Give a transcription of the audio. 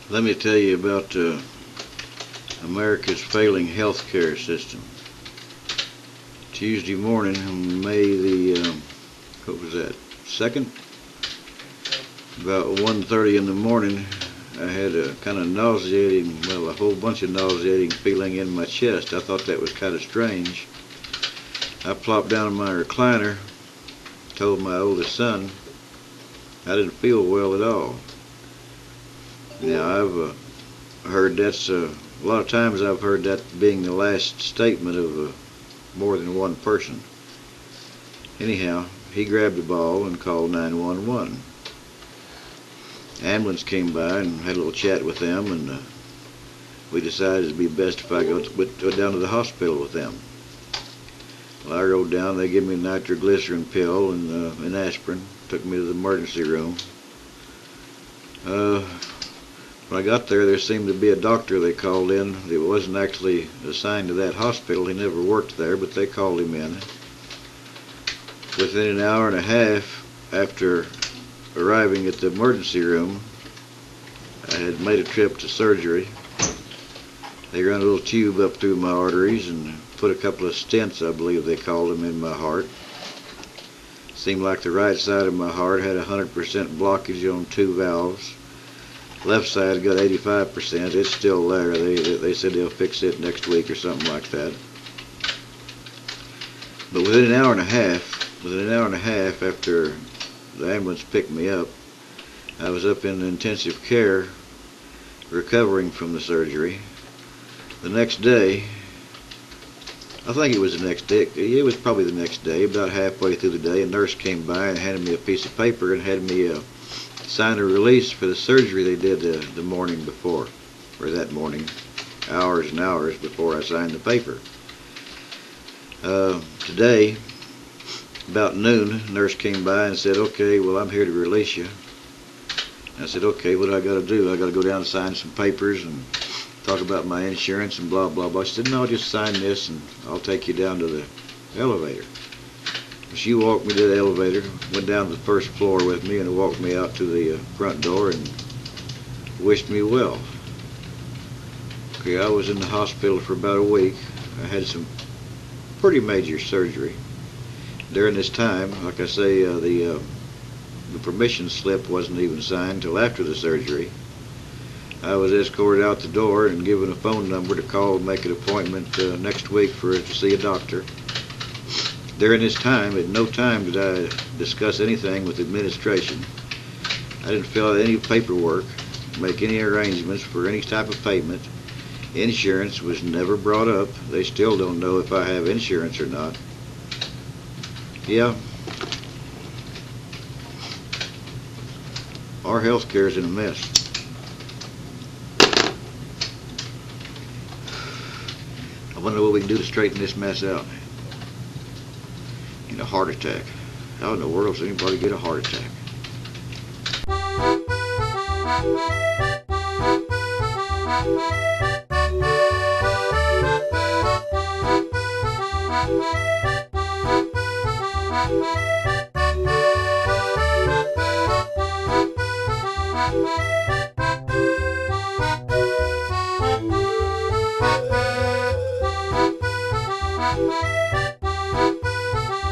Let me tell you about America's failing healthcare system. Tuesday morning, on May the, what was that, 2nd? About 1:30 in the morning, I had a kind of nauseating, well, a whole bunch of nauseating feeling in my chest. I thought that was kind of strange. I plopped down in my recliner, told my oldest son I didn't feel well at all. Now, I've heard that's, a lot of times I've heard that being the last statement of more than one person. Anyhow, he grabbed the ball and called 911. Ambulance came by and had a little chat with them, and we decided it'd be best if I go down to the hospital with them. Well, I rode down. They gave me a nitroglycerin pill and an aspirin. Took me to the emergency room. When I got there seemed to be a doctor they called in. He wasn't actually assigned to that hospital. He never worked there, but they called him in. Within an hour and a half after arriving at the emergency room, I had made a trip to surgery. They ran a little tube up through my arteries and put a couple of stents, I believe they called them, in my heart. Seemed like the right side of my heart had 100% blockage on 2 valves. Left side got 85%. It's still there. They said they'll fix it next week or something like that. But within an hour and a half after the ambulance picked me up, I was up in intensive care recovering from the surgery. The next day, I think it was the next day, it was probably the next day, about halfway through the day, a nurse came by and handed me a piece of paper and had me sign a release for the surgery they did the morning before, or that morning, hours and hours before I signed the paper. Today, about noon, a nurse came by and said, "Okay, well, I'm here to release you." I said, "Okay, what do I got to do? I got to go down and sign some papers and talk about my insurance and blah, blah, blah." She said, "No, just sign this and I'll take you down to the elevator." She walked me to the elevator, went down to the first floor with me, and walked me out to the front door and wished me well. Okay, I was in the hospital for about a week. I had some pretty major surgery. During this time, like I say, the permission slip wasn't even signed till after the surgery. I was escorted out the door and given a phone number to call and make an appointment next week to see a doctor. During this time, at no time did I discuss anything with administration. I didn't fill out any paperwork, make any arrangements for any type of payment. Insurance was never brought up. They still don't know if I have insurance or not. Yeah, our health care is in a mess. I wonder what we can do to straighten this mess out. A heart attack. How in the world does anybody get a heart attack?